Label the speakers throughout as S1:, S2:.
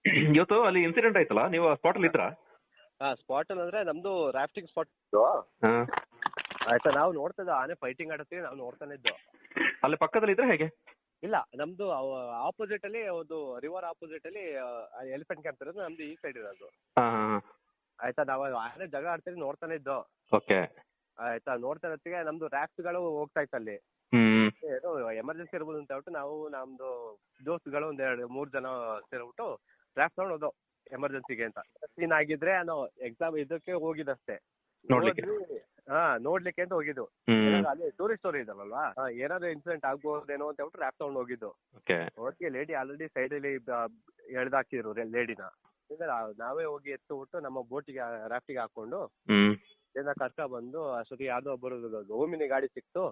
S1: ಇವತ್ತು ಅಲ್ಲಿ ಇನ್ಸಿಡೆಂಟ್ ಆಯ್ತಲ್ಲ, ನೀವು ಸ್ಪಾಟ್ ಅಲ್ಲಿ ಇದ್ರಾ?
S2: ಸ್ಪಾಟ್ ಅಂದ್ರೆ ನಮ್ದು ರಾಫ್ಟಿಂಗ್ ಸ್ಪಾಟ್
S1: ಹಾ.
S2: ಆಯ್ತಾ. ನಾವು ನೋಡ್ತಾ ಇದ್ದೋ ಆನೆ ಫೈಟಿಂಗ್ ಆಡತ್ತೀವಿ, ನಾವು ನೋಡ್ತಾನೆ ಇದ್ದೋ.
S1: ಅಲ್ಲಿ ಪಕ್ಕದಲ್ಲಿ ಇದ್ರೆ ಹೇಗೆ?
S2: ಇಲ್ಲ, ನಮ್ದು ಆಪೋಸಿಟ್ ಅಲ್ಲಿ ಒಂದು ರಿವರ್ ಆಪೋಸಿಟ್ ಅಲ್ಲಿ ಎಲಿಫೆಂಟ್ ಕ್ಯಾಂಪ್ ಇರೋದು, ನಮ್ದು ಈ ಸೈಡ್ ಇರೋದು.
S1: ಹಾ.
S2: ಆಯ್ತಾ. ನಾವು ಆನೆ ಜಗ ಆಡ್ತೀವಿ ನೋಡ್ತಾನೆ ಇದ್ದೋ.
S1: ಓಕೆ.
S2: ಆಯ್ತಾ. ನೋಡ್ತಾ ಇರತ್ತಿಗೆ ನಮ್ದು ಗಳು ಹೋಗ್ತಾ ಇತ್ತು ಅಲ್ಲಿ. ಏನೋ ಎಮರ್ಜೆನ್ಸಿ ಇರ್ಬೋದು ಅಂತ ಹೇಳ್ಬಿಟ್ಟು ನಾವು ನಮ್ದು ದೋಸ್ತುಗಳು ಒಂದ್ 2-3 ಜನ ಸೇರ್ಬಿಟ್ಟು ರಾಫ್ಟ್ ತಗೊಂಡು ಹೋದೋ ಎಮರ್ಜೆನ್ಸಿಗೆ ಅಂತ. ಸೀನ್ ಆಗಿದ್ರೆ ನಾವು ಎಕ್ಸಾಮ್ ಇದಕ್ಕೆ ಹೋಗಿದ್ದಷ್ಟೇ, ನೋಡ್ಲಿಕ್ಕೆ ಅಂತ ಹೋಗಿದ್ದು. ಅಲ್ಲಿ ಟೂರಿಸ್ಟ್ ಸ್ಟೋರಿ ಇದಲ್ವಾ, ಏನಾದ್ರು ಇನ್ಸಿಡೆಂಟ್ ಆಗ್ಬೋದೇನೋ ಅಂತ ಹೇಳ್ಬಿಟ್ಟು ರಾಫ್ಟ್ ತಗೊಂಡು ಹೋಗಿದ್ದು. ಹೋಗಿ ಲೇಡಿ ಆಲ್ರೆಡಿ ಸೈಡ್ ಅಲ್ಲಿ ಎಳ್ದಾಕಿದ್ರು ಲೇಡಿನ. ನಾವೇ ಹೋಗಿ ಎತ್ತು ನಮ್ಮ ಬೋಟಿಗೆ ರಾಫ್ಟಿಗೆ ಹಾಕೊಂಡು ಕರ್ಕ ಬಂದು ಅಷ್ಟೊತ್ತಿಗೆ ಯಾವ್ದೋ ಒಬ್ಬರು ಓಮಿನಿ ಗಾಡಿ ಸಿಕ್ತು.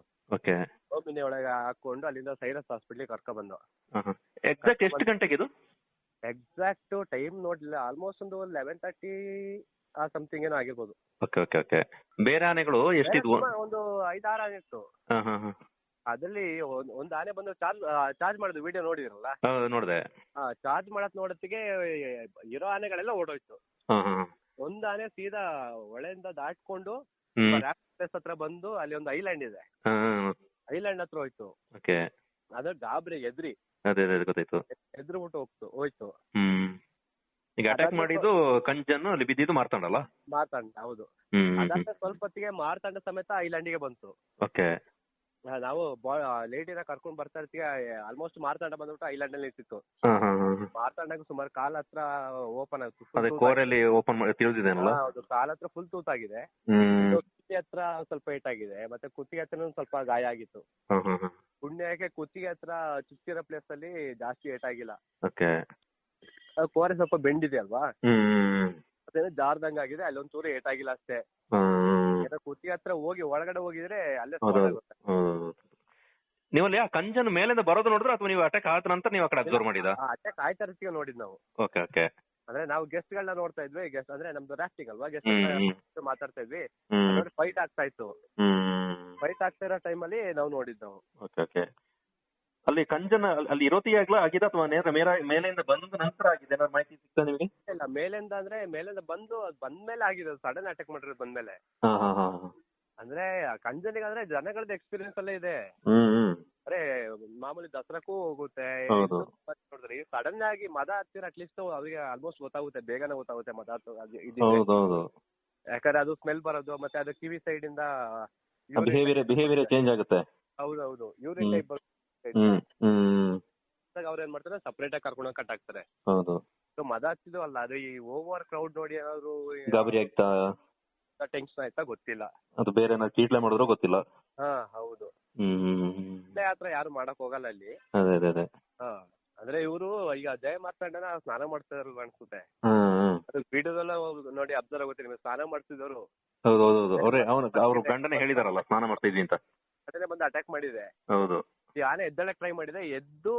S2: ಓಮಿನಿ ಒಳಗೆ ಹಾಕೊಂಡು ಅಲ್ಲಿಂದ ಸೈರಸ್ ಹಾಸ್ಪಿಟ್ಲಿಗೆ ಕರ್ಕ ಬಂದು.
S1: ಎಕ್ಸಾಕ್ಟ್ ಎಷ್ಟು ಗಂಟೆಗೆ ಇದು?
S2: ಎಕ್ಸಾಕ್ಟ್ ಟೈಮ್ ನೋಡ್ಲಿಲ್ಲ, ಆಲ್ಮೋಸ್ಟ್ ಒಂದು 11:30 ಆ ಸಮಥಿಂಗ್ ಏನೋ ಆಗಿರ್ಬೋದು.
S1: ಬೇರೆ ಆನೆಗಳು ಎಷ್ಟಿದ್ವು?
S2: ಒಂದು 5-6 ಆನೆ ಇತ್ತು. ಅದ್ರಲ್ಲಿ ಒಂದು ಆನೆ ಬಂದು ಚಾರ್ಜ್ ಮಾಡಿದ್ರು, ವಿಡಿಯೋ ನೋಡಿದಿರಲ್ಲ?
S1: ನೋಡಿದೆ.
S2: ಚಾರ್ಜ್ ಮಾಡತ್ ನೋಡತ್ತಿಗೆ ಇರೋ ಆನೆಗಳೆಲ್ಲ ಓಡೋಯ್ತು. ಒಂದ್ ಆನೆ ಸೀದಾ ಹೊಳೆಯಿಂದ ದಾಟ್ಕೊಂಡು ಪ್ಲೇಸ್ ಹತ್ರ ಬಂದು ಅಲ್ಲಿ ಒಂದು ಐಲ್ಯಾಂಡ್ ಇದೆ, ಐಲ್ಯಾಂಡ್ ಹತ್ರ ಹೋಯ್ತು. ಅದ್ರ ಗಾಬರಿ ಎದ್ರಿ ಎದ್ರುಬಿಟ್ಟು ಹೋಯ್ತು.
S1: ಈಗ ಅಟ್ಯಾಕ್ ಮಾಡಿದ್ದು ಕಂಜನ್ನು ಅಲ್ಲಿ ಬಿದ್ದಿದ್ದು ಮಾರ್ತಾಂಡಲ್ಲ?
S2: ಮಾರ್ತಾಂಡ, ಹೌದು. ಅದಾದ ಸ್ವಲ್ಪ ಹೊತ್ತಿಗೆ ಮಾರ್ತಾಂಡ ಸಮೇತ ಐಲ್ಯಾಂಡಿಗೆ ಬಂತು. ನಾವು ಲೇಡಿನ ಕರ್ಕೊಂಡ್ ಬರ್ತಾ ಇರ್ತೀವಿ, ಆಲ್ಮೋಸ್ಟ್ ಮಾರ್ತಾಂಡ ಬಂದ್ಬಿಟ್ಟು ಐಲ್ಯಾಂಡ್ ಅಲ್ಲಿ ನಿಂತಿತ್ತು. ಮಾರ್ತಾಂಡಾಗ ಸುಮಾರು ಕಾಲ್ ಹತ್ರ ಓಪನ್ ಆಯ್ತು, ಕಾಲ್ ಹತ್ರ ಫುಲ್ ತೂತಾಗಿದೆ. ಕುತ್ತಿಗೆ ಹತ್ರ ಸ್ವಲ್ಪ ಏಟಾಗಿದೆ, ಮತ್ತೆ ಕುತ್ತಿಗೆ ಹತ್ರ ಸ್ವಲ್ಪ ಗಾಯ ಆಗಿತ್ತು. ಪುಣ್ಯಕ್ಕೆ ಕುತ್ತಿಗೆ ಹತ್ರ ಚುಚ್ಚಿರೋ ಪ್ಲೇಸ್ ಅಲ್ಲಿ ಜಾಸ್ತಿ ಏಟಾಗಿಲ್ಲ. ಕೋರೆ ಸ್ವಲ್ಪ ಬೆಂಡಿದೆ ಅಲ್ವಾ, ಅದೇನೋ ಜಾರ್ದಂಗ ಆಗಿದೆ, ಅಲ್ಲೊಂದ್ ಚೂರು ಏಟಾಗಿಲ್ಲ ಅಷ್ಟೇ. ಕುತ್ತಿಗೆ ಹತ್ರ ಹೋಗಿ ಒಳಗಡೆ ಹೋಗಿದ್ರೆ ಅಲ್ಲೇ
S1: ನೀವು ಅಲ್ಲಿ ಆ ಕಂಜನ್ ಮೇಲಿಂದ ಬರೋದು ನೋಡಿದ್ರೆ ಅಥವಾ ನೀವು ಅಟ್ಯಾಕ್ ಆದ ನಂತರ ನೀವು ಆ ಕಡೆ ಅಬ್ಸರ್ವ್ ಮಾಡಿದ?
S2: ಅಟ್ಯಾಕ್ ಆಯ್ತಾ ಇರ್ತೀವಿ ನೋಡಿದ್ ನಾವು. ಅಂದ್ರೆ ನಾವು ಗೆಸ್ಟ್ ಗಳನ್ನ ನೋಡ್ತಾ ಇದ್ವಿ. ಗೆಸ್ಟ್ ಅಂದ್ರೆ ನಮ್ದು ರಾಫ್ಟಿಂಗ್ ಅಲ್ವಾ, ಗೆಸ್ಟ್ ಮಾತಾಡ್ತಾ ಇದ್ವಿ. ಫೈಟ್ ಆಗ್ತಾ ಇತ್ತು. ಫೈಟ್ ಆಗ್ತಾ ಇರೋ ಟೈಮಲ್ಲಿ ನಾವು ನೋಡಿದ್ ನಾವು.
S1: ಅಲ್ಲಿ ಕಂಜನ ಅಲ್ಲಿ ಇರೋತಿ ಆಗಿದ ಅಥವಾ ಮೇಲೆಯಿಂದ ಬಂದ ನಂತರ ಆಗಿದೆ ಏನಾದ್ರು ಮಾಹಿತಿ ಸಿಗ್ತಾ ನಿಮಗೆ?
S2: ಇಲ್ಲ, ಮೇಲಿಂದ ಅಂದ್ರೆ ಮೇಲಿಂದ ಬಂದ್ಮೇಲೆ ಆಗಿದೆ, ಸಡನ್ ಅಟ್ಯಾಕ್ ಮಾಡಿರೋದು ಬಂದ್ಮೇಲೆ. ಅಂದ್ರೆ ಕಂಜನಿಗೆ ಅಂದ್ರೆ ಜನಗಳದ್ದು ಎಕ್ಸ್ಪೀರಿಯನ್ಸ್ ಅಲ್ಲೇ ಇದೆ. ಅಂದ್ರೆ ಮಾಮೂಲಿ ದಸರಾಕ್ಕೂ ಹೋಗುತ್ತೆ. ನೋಡಿದ್ರಿ ಸಡನ್ ಆಗಿ ಮದ ಹತ್ತಿರ ಅಟ್ಲೀಸ್ಟ್ ಅವ್ರಿಗೆ ಆಲ್ಮೋಸ್ಟ್ ಗೊತ್ತಾಗುತ್ತೆ, ಬೇಗನೆ ಗೊತ್ತಾಗುತ್ತೆ ಮದ ಯಾಕಂದ್ರೆ ಅದು ಸ್ಮೆಲ್ ಬರೋದು, ಮತ್ತೆ ಅದು ಕಿವಿ ಸೈಡ್ ಇಂದ
S1: ಬಿಹೇವಿಯರ್ ಚೇಂಜ್ ಆಗುತ್ತೆ.
S2: ಹೌದೌದು, ಯೂರಿನ್ ಟೈಪ್ ಅವ್ರ ಏನ್ ಮಾಡ್ತಾರೆ, ಸಪರೇಟ್ ಆಗಿ ಕರ್ಕೊಂಡು ಕಟ್ ಹಾಕ್ತಾರೆ. ಮದ ಹತ್ತಿದ್ದು ಅಲ್ಲ, ಅದು ಈ ಓವರ್ ಕ್ರೌಡ್ ನೋಡಿ ಏನಾದ್ರು
S1: ಗಾಬರಿ ಆಗ್ತಾ
S2: ಟೆನ್ಷನ್ ಆಯ್ತಾ ಗೊತ್ತಿಲ್ಲ,
S1: ಅದು ಬೇರೆ ಕೀಟ್ಲೆ ಮಾಡಿದ್ರು ಗೊತ್ತಿಲ್ಲ.
S2: ಹೌದು. ಆತರ ಯಾರು ಮಾಡಕ್ ಹೋಗಲ್ಲ ಅಲ್ಲಿ. ಅಂದ್ರೆ ಇವರು ಈಗ ಜಯ ಮಾರ್ತಾಂಡನ ಸ್ನಾನ ಮಾಡ್ತಿದಾರಲ್ವ ಅನ್ಸುತ್ತೆ. ಅದು ವಿಡಿಯೋದೆಲ್ಲ ನೋಡಿ ಅಬ್ಸರ್ವ್ ಆಗುತ್ತೆ ನಿಮಗೆ, ಸ್ನಾನ ಮಾಡ್ತಿದ್ದವರು.
S1: ಅವ್ರ ಗಂಡನೇ ಹೇಳಿದಾರಲ್ಲ ಸ್ನಾನ ಮಾಡ್ತಿದ್ವಿ ಅಂತ.
S2: ಅದನ್ನೇ ಬಂದು ಅಟ್ಯಾಕ್ ಮಾಡಿದೆ. ಈ ಆನೆ ಎದ್ದಳಕ್ ಟ್ರೈ ಮಾಡಿದೆ, ಎದ್ದು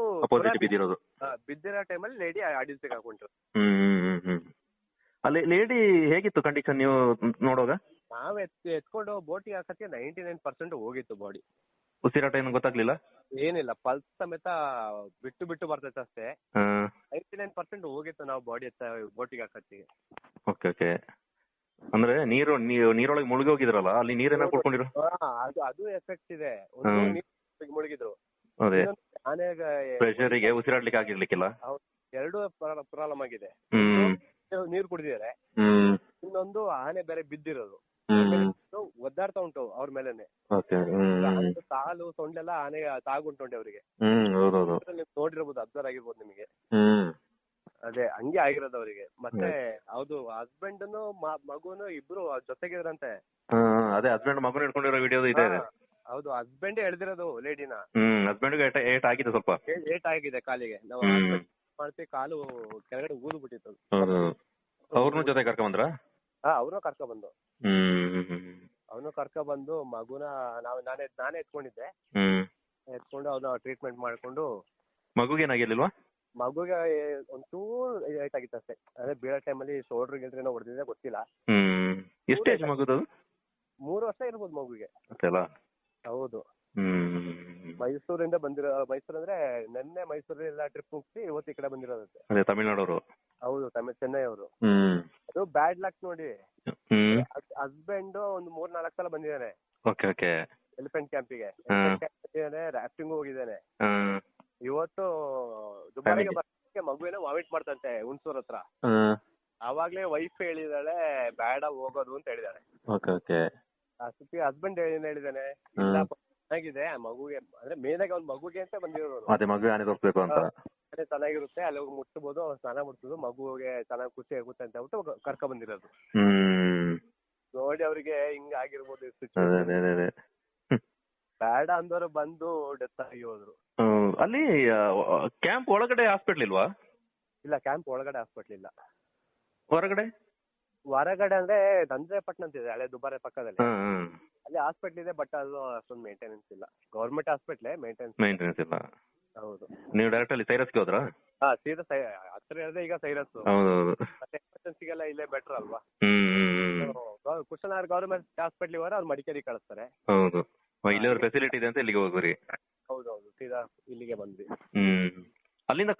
S2: ಬಿದ್ದಿರೋ ಟೈಮಲ್ಲಿ ಲೇಡಿ ಆಡಿಸ್ಬೇಕು ಹಾಕೊಂಡ್ರು.
S1: ಅಲ್ಲಿ ಲೇಡಿ ಹೇಗಿತ್ತು ಕಂಡೀಷನ್ ನೀವು ನೋಡುವಾಗ?
S2: ನಾವ್ ಎತ್ಕೊಂಡು ಬೋಟಿಗೆ ಹಾಕಕ್ಕೆ 99% ಹೋಗಿತ್ತು ಬಾಡಿ.
S1: ಉಸಿರಾಟ ಏನು ಗೊತ್ತಾಗ್ಲಿಲ್ಲ? ಏನಿಲ್ಲ,
S2: ಪಲ್ಸ್ ಸಮೇತ ಬಿಟ್ಟು ಬರ್ತೈತೆ ಅಷ್ಟೇ. 99% ಹೋಗಿತ್ತು ನಾವು ಬಾಡಿ ಬೋಟಿಗೆ ಹಾಕತ್ತಿಗೆ.
S1: ಓಕೆ. ಅಂದ್ರೆ ನೀರೊಳಗೆ ಮುಳುಗಿ ಹೋಗಿದ್ರಲ್ಲ, ಅಲ್ಲಿ ನೀರೇನ ಕುಡ್ಕೊಂಡಿರೋ?
S2: ಅದು ಎಫೆಕ್ಟ್ ಇದೆ. ಮುಳುಗಿದ್ರು,
S1: ಪ್ರೆಷರಿಗೆ ಉಸಿರಾಡ್ಲಿಕ್ಕೆ ಆಗಿರ್ಲಿಕ್ಕಿಲ್ಲ.
S2: ಎರಡು ಪ್ರಾಬ್ಲಮ್ ಆಗಿದೆ. ನೀರು ಕುಡಿದಿದ್ದಾರೆ, ಇನ್ನೊಂದು ಆನೆ ಬೇರೆ ಬಿದ್ದಿರೋದು ಒದ್ದಾಡ್ತಾ ಉಂಟು ಅವ್ರ ಮೇಲೆನೆ. ಕಾಲು ಸೊಂಡೆಲ್ಲ ಆನೆ ತಾಗುಂಟುಂಟೆ ಅವ್ರಿಗೆ. ನೋಡಿರ್ಬೋದು, ಅಬ್ಸರ್ವ್ ಆಗಿರ್ಬೋದು ನಿಮಗೆ. ಅದೇ ಹಂಗೆ ಆಗಿರೋದು ಅವರಿಗೆ. ಮತ್ತೆ ಹೌದು, ಹಸ್ಬೆಂಡ್ನು ಮಗುನು ಇಬ್ರು ಜೊತೆಗಿದ್ರಂತೆ.
S1: ಅದೇ ಹಸ್ಬೆಂಡ್ ಮಗುನ ಹಿಡ್ಕೊಂಡಿರೋ ವಿಡಿಯೋ ಇದೆ.
S2: ಹೌದು, ಹಸ್ಬೆಂಡ್ ಎಳ್ದಿರೋದು ಲೇಡಿನ.
S1: ಹಸ್ಬೆಂಡ್ ಏಟ್ ಆಗಿದೆ, ಸ್ವಲ್ಪ
S2: ಏಟ್ ಆಗಿದೆ ಕಾಲಿಗೆ. ನಾವು ಮಾಡ್ತೀವಿ, ಕಾಲು ಕೆಳಗಡೆ ಊದು ಬಿಟ್ಟಿತ್ತು.
S1: ಅವ್ರನ್ನೂ ಜೊತೆ ಕರ್ಕೊಂಡ್ ಬಂದ್ರ?
S2: ಅವ್ರನ್ನೂ ಕರ್ಕೊಂಡ್ಬಂದು ಮಗುನ ನಾನೇ ಎತ್ಕೊಂಡಿದ್ದೆ. ಎತ್ಕೊಂಡು ಅವ್ನ ಟ್ರೀಟ್ಮೆಂಟ್ ಮಾಡ್ಕೊಂಡು.
S1: ಮಗುಗೇನಾಗಿರ್ಲಿಲ್ವಾ?
S2: ಮಗುಗೆ ಒಂಚೂರು ಏಟಾಗಿತ್ತು ಅಷ್ಟೇ. ಅದೇ ಬೀಳೋ ಟೈಮಲ್ಲಿ ಶೋಲ್ಡರ್ ಗಿಲ್ಡ್ರೇನೋ ಹೊಡೆದಿದೆ, ಗೊತ್ತಿಲ್ಲ.
S1: ಎಷ್ಟೇ ಮಗುದು?
S2: 3 ವರ್ಷ ಇರ್ಬೋದು ಮಗುಗೆ. ಹೌದು. ಮೈಸೂರಿಂದ ಬಂದಿರೋ. ಮೈಸೂರು ಅಂದ್ರೆ ನೆನ್ನೆ ಮೈಸೂರಿನೆಲ್ಲ ಟ್ರಿಪ್ ಮುಗಿಸಿ ಇವತ್ತು ಈ ಕಡೆ ಬಂದಿರೋದಂತೆ.
S1: ತಮಿಳ್ನಾಡವರು?
S2: ಹೌದು ಚೆನ್ನೈ ಅವರು.
S1: ಹ್ಮ್.
S2: ಅದು ಬ್ಯಾಡ್ ಲಕ್ ನೋಡಿ.
S1: ಹ್ಮ್.
S2: ಹಸ್ಬೆಂಡ್ ಒಂದು 3-4 ಸಲ ಬಂದಿದ್ದಾನೆ.
S1: Okay okay.
S2: ಎಲಿಫೆಂಟ್ ಕ್ಯಾಂಪಿಗೆ ಬಂದಿದ್ದಾನೆ, ರಾಫ್ಟಿಂಗ್ ಹೋಗಿದ್ದಾನೆ. ಇವತ್ತು ದುಬಾರಿಗೆ ಬರೋಕ್ಕೆ ಮಗುವೇನೋ ವಾಮಿಟ್ ಮಾಡ್ತಂತೆ ಹುಣಸೂರ್ ಹತ್ರ. ಆವಾಗ್ಲೇ ವೈಫ್ ಹೇಳಿದಾಳೆ ಬೇಡ ಹೋಗೋದು ಅಂತ ಹೇಳಿದಾಳೆ.
S1: Okay okay.
S2: ಅಷ್ಟೊತ್ತಿಗೆ ಹಸ್ಬೆಂಡ್ ಏನ್ ಹೇಳಿದಾನೆ, ಇಲ್ಲ ಚೆನ್ನಾಗಿದೆ ಮಗುಗೆ, ಅಂದ್ರೆ ಮೇನಾಗಿ ಅವ್ನ ಮಗುಗೆ ಅಂತ ಬಂದಿರೋರು.
S1: ಮತ್ತೆ ಮಗು ಆನೆ ತೋರಿಸ್ಬೇಕು ಅಂತ.
S2: ಚೆನ್ನಾಗಿರುತ್ತೆ, ಅಲ್ಲಿ ಹೋಗಿ ಮುಟ್ಸ್ಬೋದು, ಸ್ನಾನ ಮುಟ್ಸೋದು, ಮಗುಗೆ ಚೆನ್ನಾಗಿ ಖುಷಿ ಆಗುತ್ತೆ ಅಂತ ಹೇಳ್ಬಿಟ್ಟು ಕರ್ಕ ಬಂದಿರೋದು. ನೋಡಿ ಅವ್ರಿಗೆ ಹಿಂಗ ಆಗಿರ್ಬೋದು. ಬೇಡ ಅಂದವರು ಬಂದು ಡೆತ್ ಆಗಿ ಹೋದ್ರು.
S1: ಅಲ್ಲಿ ಕ್ಯಾಂಪ್ ಒಳಗಡೆ ಹಾಸ್ಪಿಟ್ಲ್ ಇಲ್ವಾ?
S2: ಇಲ್ಲ, ಕ್ಯಾಂಪ್ ಒಳಗಡೆ ಹಾಸ್ಪಿಟ್ಲ್ ಇಲ್ಲ.
S1: ಹೊರಗಡೆ
S2: ಅಂದ್ರೆ ದಂಜೆಪಟ್ಟಣ ಅಂತ ಇದೆ, ಹಳೆ ದುಬಾರೆ ಪಕ್ಕದಲ್ಲಿ. ಅಲ್ಲಿ ಹಾಸ್ಪಿಟ್ಲ್ ಇದೆ, ಬಟ್ ಅದು ಅಷ್ಟೊಂದು ಮೇಂಟೆನೆನ್ಸ್ ಇಲ್ಲ. ಗೌರ್ಮೆಂಟ್ ಹಾಸ್ಪಿಟ್ಲೇ, ಮೇಂಟೆನೆನ್ಸ್ ಇಲ್ಲ. ಹೌದು.
S1: ನೀವು ಡೈರೆಕ್ಟ್ ಅಲ್ಲಿ ಸೈರಸ್ಗೆ ಹೋದ್ರಾ?
S2: ಸೀದಾ ಹತ್ರ ಹೇಳಿದ್ರೆ ಈಗ ಸೈರಸ್. ಮತ್ತೆ ಎಮರ್ಜೆನ್ಸಿಗೆಲ್ಲ ಇಲ್ಲೇ ಬೆಟರ್ ಅಲ್ವಾ. ಕುಶನಗರ್ ಗೌರ್ಮೆಂಟ್ ಹಾಸ್ಪಿಟ್ಲ್ ಹೋದ್ರೆ ಅವ್ರು ಮಡಿಕೇರಿ ಕಳಿಸ್ತಾರೆ.
S1: ಹೌದು, ಇಲ್ಲಿ ಫೆಸಿಲಿಟಿ ಇದೆ ಅಂತ ಇಲ್ಲಿಗೆ ಹೋಗ್ರಿ.
S2: ಹೌದೌದು, ಸೀದಾ ಇಲ್ಲಿಗೆ ಬಂದ್ವಿ.
S1: ಅಲ್ಲಿಂದ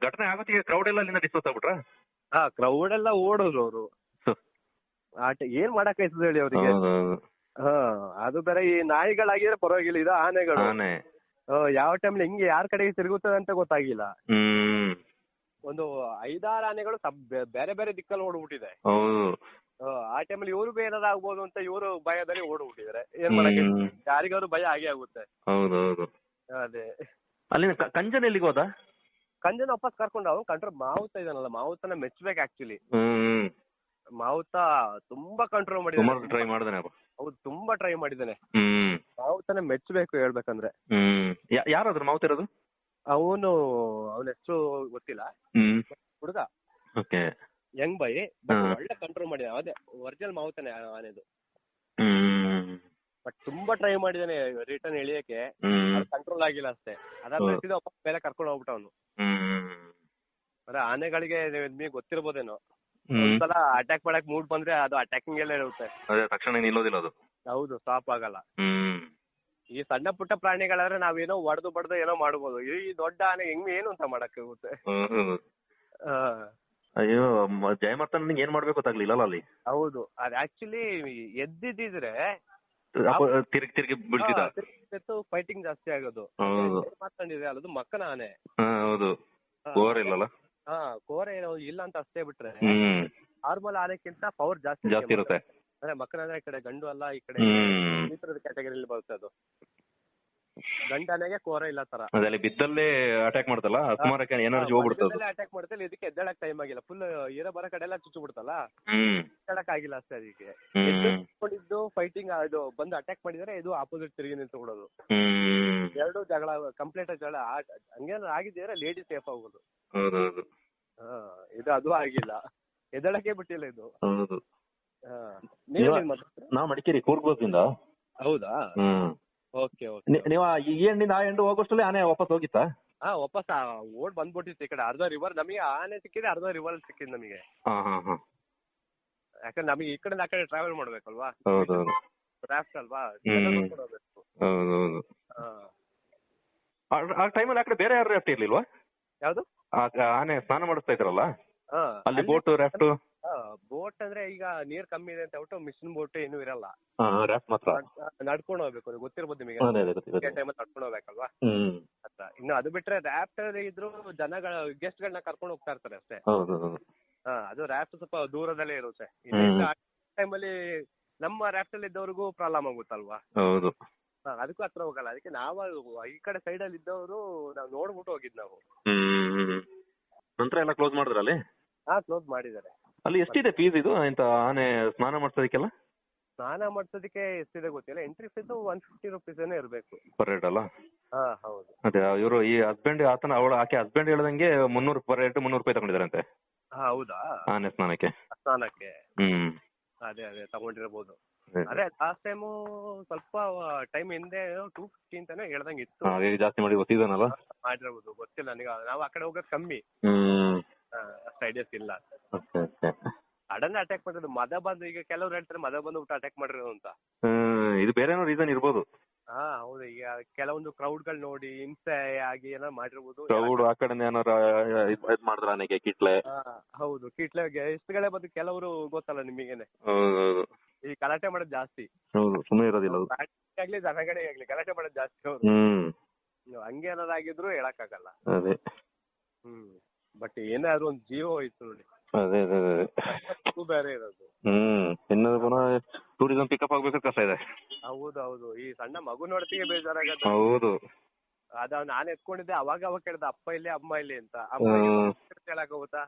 S1: ಘಟನೆ ಆಗೋತ್ತಿಗೆ ಕ್ರೌಡ್ ಎಲ್ಲ ಅಲ್ಲಿಂದ ಡಿಸ್ಪೋಸ್ ಆಗ್ಬಿಟ್ರಾ?
S2: ಕ್ರೌಡ್ ಎಲ್ಲ ಓಡೋದು ಅವರು. ಏನ್ ಮಾಡಕ್ ಆಯ್ತದ ಹೇಳಿ ಅವ್ರಿಗೆ. ಅದು ಬೇರೆ ಈ ನಾಯಿಗಳಾಗಿದ್ರೆ ಪರವಾಗಿಲ್ಲ, ಇದು ಆನೆಗಳು. ಯಾವ ಟೈಮ್ಲಿ ಹೆಂಗೆ ಯಾರ ಕಡೆಗೆ ತಿರುಗುತ್ತದೆ ಅಂತ ಗೊತ್ತಾಗಿಲ್ಲ. ಒಂದು 5-6 ಆನೆಗಳು ಬೇರೆ ಬೇರೆ ದಿಕ್ಕಲ್ಲಿ ಓಡ್ಬಿಟ್ಟಿದೆ. ಆ ಟೈಮಲ್ಲಿ ಇವ್ರು ಏನಾದ್ರು ಆಗ್ಬೋದು ಅಂತ ಇವರು ಭಯದಲ್ಲಿ ಓಡ್ಬಿಟ್ಟಿದ್ದಾರೆ. ಏನ್ ಮಾಡಕ್ಕೆ, ಯಾರಿಗಾದ್ರು ಭಯ ಆಗೇ ಆಗುತ್ತೆ. ಅದೇ.
S1: ಅಲ್ಲಿ ಕಂಜನ್ ಎಲ್ಲಿಗೆ ಹೋದ?
S2: ಕಂಜನ್ ವಾಪಸ್ ಕರ್ಕೊಂಡು ಅವ್ನು ಕಂಟ್ರೋಲ್. ಮಾವುತ ಇದಾನಲ್ಲ, ಮಾವುತನ ಮೆಚ್ಚಬೇಕು ಆಕ್ಚುಲಿ. ಮಾವುತ ತುಂಬಾ ಕಂಟ್ರೋಲ್ ಮಾಡಿದ್ದಾನೆ. ಹೌದು, ತುಂಬಾ ಟ್ರೈ ಮಾಡಿದ್ದಾನೆ. ಮಾವುತನ ಮೆಚ್ಚಬೇಕು ಹೇಳ್ಬೇಕಂದ್ರೆ.
S1: ಯಾರಾದ್ರು ಮಾವುತ ಇರೋದು? ಅವನ
S2: ಹೆಸರು ಗೊತ್ತಿಲ್ಲ, ಹುಡುಗ ಯಂಗ್ ಬೈ, ಒಳ್ಳೆ ಕಂಟ್ರೋಲ್ ಮಾಡಿದ. ಅದೇ ಒರಿಜಿನಲ್ ಮಾವುತನೇ ಆನೆದು. ಬಟ್ ತುಂಬಾ ಟ್ರೈ ಮಾಡಿದಾನೆ ರಿಟರ್ನ್ ಎಳಿಯಕ್ಕೆ, ಕಂಟ್ರೋಲ್ ಆಗಿಲ್ಲ ಅಷ್ಟೇ. ಅದಾದ್ಮೇಲೆ ವಾಪಸ್ ಬೇರೆ ಕರ್ಕೊಂಡು ಹೋಗ್ಬಿಟ್ಟ ಅವನು. ಅಂದ್ರೆ ಆನೆಗಳಿಗೆ ನಿಮಗೆ ಗೊತ್ತಿರ್ಬೋದೇನೋ, ಒಂದ್ಸಲ ಅಟ್ಯಾಕ್ ಮಾಡಕ್ ಮೂಡ್ ಬಂದ್ರೆ ಅದು ಅಟ್ಯಾಕಿಂಗ್ ಎಲ್ಲ ಇರುತ್ತೆ,
S1: ತಕ್ಷಣ ನಿಲ್ಲೋದಿಲ್ಲ ಅದು.
S2: ಹೌದು, ಸ್ಟಾಪ್ ಆಗಲ್ಲ. ಈ ಸಣ್ಣ ಪುಟ್ಟ ಪ್ರಾಣಿಗಳಾದ್ರೆ ನಾವೇನೋ ಹೊಡೆದು ಬಡ್ದು ಏನೋ ಮಾಡ್ಬೋದು. ಈ ದೊಡ್ಡ ಆನೆ ಹೆಂಗ್ ಏನು ಅಂತ ಮಾಡಕ್ ಹೋಗುತ್ತೆ.
S1: ಅಯ್ಯೋ, ಜಯಮರ್ತನ್ ಏನ್ ಮಾಡ್ಬೇಕು ಗೊತ್ತಾಗ್ಲಿಲ್ಲ ಅಲ್ಲಿ.
S2: ಹೌದು, ಅದ್ ಆಕ್ಚುಲಿ ಎದ್ದಿದ್ರೆ
S1: ತಿರುಗಿ ಬೀಳ್ತಿದ್ದ,
S2: ಫೈಟಿಂಗ್ ಜಾಸ್ತಿ ಆಗೋದು. ಮಾತಾಡಿದ್ರೆ ಅಲ್ಲದು ಮಕ್ಕನ ಆನೆ.
S1: ಹೌದು, ಕೋರ್ ಇಲ್ಲಲ್ಲ.
S2: ಕೋರೆ ಇಲ್ಲ ಅಂತ ಅಷ್ಟೇ ಬಿಟ್ರೆ, ನಾರ್ಮಲ್ ಆನೆಕ್ಕಿಂತ ಪವರ್ ಜಾಸ್ತಿ
S1: ಇರುತ್ತೆ.
S2: ಅಂದ್ರೆ ಮಕ್ಕನ ಆನೆ ಈ ಕಡೆ ಗಂಡು ಅಲ್ಲ, ಈ ಕಡೆ ಈ ತರದ ಕ್ಯಾಟಗರಿಯಲ್ಲಿ ಬರುತ್ತೆ ಅದು. ಗಂಡಾನೆಗೆ ಕೋರ ಇಲ್ಲ ತರ.
S1: ಅದಲ್ಲಿ ಬಿದ್ದಲ್ಲೇ ಅಟ್ಯಾಕ್ ಮಾಡ್ತಲ್ಲ, ಎನರ್ಜಿ ಹೋಗ್ಬಿಡ್ತದೆ.
S2: ಅಟ್ಯಾಕ್ ಮಾಡ್ತಲ್ಲ, ಇದಕ್ಕೆ ಎದ್ದೇಳಕ್ ಟೈಮ್ ಆಗಿಲ್ಲ. ಫುಲ್ ಏರೋ ಬರೋ ಕಡೆ ಎಲ್ಲ ಚುಚ್ಚು ಬಿಡ್ತಲ್ಲ, ಎದ್ದೇಳಕ್ ಆಗಿಲ್ಲ ಅಷ್ಟೇ. ಅದಕ್ಕೆ ಎದ್ದು ಫೈಟಿಂಗ್ ಅದು ಬಂದು ಅಟ್ಯಾಕ್ ಮಾಡಿದ್ರೆ ಇದು ಆಪೋಸಿಟ್ ತಿರುಗಿ ನಿಂತು ಬಿಡೋದು. ಎರಡು ಜಗಳ ಕಂಪ್ಲೀಟ್ ಜಗಳ ಹಂಗೇನಾದ್ರು ಆಗಿದ್ರೆ ಲೇಡಿ ಸೇಫ್ ಆಗೋದು. ಇದು ಅದು ಆಗಿಲ್ಲ, ಎದ್ದೇಳಕ್ಕೆ ಬಿಟ್ಟಿಲ್ಲ ಇದು.
S1: ನಾವು ಮಡಿಕೇರಿ ಕೂರ್ಗೋದಿಂದ.
S2: ಹೌದಾ? Okay okay.
S1: ನೀವು ಈ ಎಂಡಿಂದ ಆ ಎಂಡ್ ಹೋಗೋಷ್ಟರಲ್ಲಿ ಆನೆ ವಾಪಸ್ ಹೋಗಿತ್ತಾ?
S2: ವಾಪಸ್ ಓಡ್ ಬಂದ್ಬಿಟ್ಟಿತ್ತು ಈ ಕಡೆ. ಅರ್ಧ ರಿವರ್ ನಮಗೆ ಆನೆ ಸಿಕ್ಕಿದೆ, ಅರ್ಧ ರಿವರ್ ಸಿಕ್ಕಿದ್ ನಮಗೆ. ಯಾಕಂದ್ರೆ ನಮಗೆ ಈ ಕಡೆ ಆ ಕಡೆ ಟ್ರಾವೆಲ್ ಮಾಡ್ಬೇಕಲ್ವಾ, ರಾಫ್ಟ್ ಅಲ್ವಾ.
S1: ಆ ಟೈಮಲ್ಲಿ ಆ ಕಡೆ ಬೇರೆ ಯಾರು ರಾಫ್ಟ್ ಇರ್ಲಿಲ್ವಾ?
S2: ಯಾವ್ದು?
S1: ಆನೆ ಸ್ನಾನ ಮಾಡಿಸ್ತಾ ಇದ್ರಲ್ಲ ಅಲ್ಲಿ, ಬೋಟ್ ರಾಫ್ಟ್.
S2: ಬೋಟ್ ಅಂದ್ರೆ ಈಗ ನೀರ್ ಕಮ್ಮಿ ಇದೆ ಅಂತ ಹೇಳ್ಬಿಟ್ಟು ಮಿಷನ್ ಬೋಟ್ ಏನು ಇರಲ್ಲ,
S1: ರಾಫ್ಟ್ ಮಾತ್ರ
S2: ನಡ್ಕೊಂಡು ಹೋಗ್ಬೇಕು. ಗೊತ್ತಿರ್ಬೋದು ನಿಮಗೆ, ಟೈಮಲ್ಲಿ ನಡ್ಕೊಂಡು ಹೋಗ್ಬೇಕಲ್ವಾ ಅಂತ. ಇನ್ನು ಅದು ಬಿಟ್ರೆ ರಾಫ್ಟ್ ಇದ್ರು ಜನಗಳ ಗೆಸ್ಟ್ ಗಳನ್ನ ಕರ್ಕೊಂಡು ಹೋಗ್ತಾ ಇರ್ತಾರೆ ಅಷ್ಟೇ. ಅದು ರಾಫ್ಟ್ ಸ್ವಲ್ಪ ದೂರದಲ್ಲೇ ಇರುತ್ತೆ. ಟೈಮಲ್ಲಿ ನಮ್ಮ ರಾಫ್ಟ್ ಅಲ್ಲಿ ಇದ್ದವ್ರಿಗೂ ಪ್ರಾಬ್ಲಮ್ ಆಗುತ್ತಲ್ವಾ. ಅದಕ್ಕೂ ಹತ್ರ ಹೋಗಲ್ಲ. ಅದಕ್ಕೆ ನಾವು ಈ ಕಡೆ ಸೈಡ್ ಅಲ್ಲಿ ಇದ್ದವರು ನಾವು ನೋಡ್ಬಿಟ್ಟು ಹೋಗಿದ್ ನಾವು.
S1: ನಂತರ ಎಲ್ಲ ಕ್ಲೋಸ್ ಮಾಡಿದ್ರ ಅಲ್ಲಿ?
S2: ಕ್ಲೋಸ್ ಮಾಡಿದ್ದಾರೆ.
S1: ಅಲ್ಲಿ ಎಷ್ಟಿದೆ ಫೀಸ್ ಇದು ಇಂತ ಆನೆ ಸ್ನಾನ ಮಾಡ್ಸೋದಕ್ಕೆಲ್ಲ?
S2: ಸ್ನಾನ ಮಾಡ್ಸೋದಕ್ಕೆ ಎಷ್ಟಿದೆ ಗೊತ್ತಿಲ್ಲ. ಎಂಟ್ರಿ ಫೀಸ್ 150 rupees ಇರಬೇಕು
S1: ಪರ್ ಹೆಡ್ ಅಲ್ಲ?
S2: ಹೌದು.
S1: ಅದೇ ಇವರು ಈ ಹಸ್ಬೆಂಡ್ ಆಕೆ ಹಸ್ಬೆಂಡ್ ಹೇಳ್ದಂಗೆ 300 ಪರ್ ಹೆಡ್ 300 ರೂಪಾಯಿ ತಗೊಂಡಿದಾರಂತೆ.
S2: ಹೌದಾ?
S1: ಆನೆ ಸ್ನಾನಕ್ಕೆ.
S2: ಅದೇ ತಗೊಂಡಿರ್ಬೋದು. ಅದೇ ಲಾಸ್ಟ್ ಟೈಮು ಸ್ವಲ್ಪ ಟೈಮ್ ಹಿಂದೆ 250 ಅಂತಾನೆ ಹೇಳ್ದಂಗೆ ಇತ್ತು.
S1: ಜಾಸ್ತಿ ಮಾಡಿ ಸೀಸನ್ ಅಲ್ಲ
S2: ಮಾಡಿರ್ಬೋದು, ಗೊತ್ತಿಲ್ಲ ನನಗೆ. ನಾವು ಆ ಕಡೆ ಹೋಗೋದು ಕಮ್ಮಿ, ಅಷ್ಟು ಐಡಿಯಾಸ್ ಇಲ್ಲ. ಸಡನ್ ಅಟ್ಯಾಕ್ ಮಾಡಿರೋದು ಮದ ಬಂದು. ಈಗ ಕೆಲವ್ರು ಹೇಳ್ತಾರೆ ಮದ ಬಂದು ಅಟ್ಯಾಕ್ ಮಾಡಿರೋದು ಅಂತ.
S1: ಇದು ಬೇರೆ ರೀಸನ್ ಇರ್ಬೋದು.
S2: ಹಾ ಹೌದು, ಈಗ ಕೆಲವೊಂದು ಕ್ರೌಡ್ಗಳು ನೋಡಿ ಹಿಂಸೆ ಆಗಿ ಏನೋ ಮಾಡಿರ್ಬೋದು.
S1: ಕ್ರೌಡ್ ಆ ಕಡೆ ಏನಾರ ಇದ್ ಮಾಡಿದ್ರ ನನಗೆ ಕಿಟ್ಲೆ.
S2: ಹೌದು, ಕಿಟ್ಲೆ ಗೆಸ್ಟ್ಗಳೇ ಬಂದು ಕೆಲವರು ಗೊತ್ತಲ್ಲ ನಿಮಗೇನೆ,
S1: ಹೌದೌದು.
S2: ಈ ಗಲಾಟೆ ಮಾಡೋದು ಜಾಸ್ತಿ.
S1: ಹೌದು, ಸುಮ್ಮನೆ ಇರೋದಿಲ್ಲ ಅದು.
S2: ಆಗ್ಲಿ ಜನಗಳೇ ಆಗ್ಲಿ ಗಲಾಟೆ ಮಾಡೋದು ಜಾಸ್ತಿ ಅವರು. ಹಂಗೆ ಏನಾದ್ರು ಆಗಿದ್ರು ಹೇಳಕ್ಕಾಗಲ್ಲ.
S1: ಅದೇ.
S2: ಬಟ್ ಏನಾದ್ರು ಒಂದು ಜೀವ ಹೋಯ್ತು ನೋಡಿ.
S1: ಅದೇ ಅದೇ ಅದೇ
S2: ಬೇರೆ ಇರೋದು.
S1: ಇನ್ನು ಪುನಃ ಟೂರಿಸಂ ಪಿಕಪ್ ಆಗ್ಬೇಕು ಕಷ್ಟ ಇದೆ.
S2: ಹೌದೌದು, ಈ ಸಣ್ಣ ಮಗು ನೋಡ್ತಿಗೆ ಬೇಜಾರಾಗತ್ತೆ.
S1: ಹೌದು,
S2: ಅದ ನಾನು ಎತ್ಕೊಂಡಿದ್ದೆ, ಅವಾಗ ಕೇಳ್ದ ಅಪ್ಪ ಇಲ್ಲಿ ಅಮ್ಮ ಇಲ್ಲಿ ಅಂತ. ಅಮ್ಮ ಹೇಳಕ್ ಹೋಗುತ್ತಾ?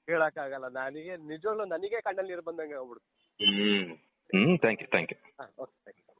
S2: ಹೇಳಕ್ ಆಗಲ್ಲ. ನನಗೆ ನಿಜವಾಗ್ಲೂ ನನಗೆ ಕಣ್ಣಲ್ಲಿ ನೀರು ಬಂದಂಗೆ ಆಗ್ಬಿಡ್ತು.
S1: Thank you.
S2: Okay, thank you.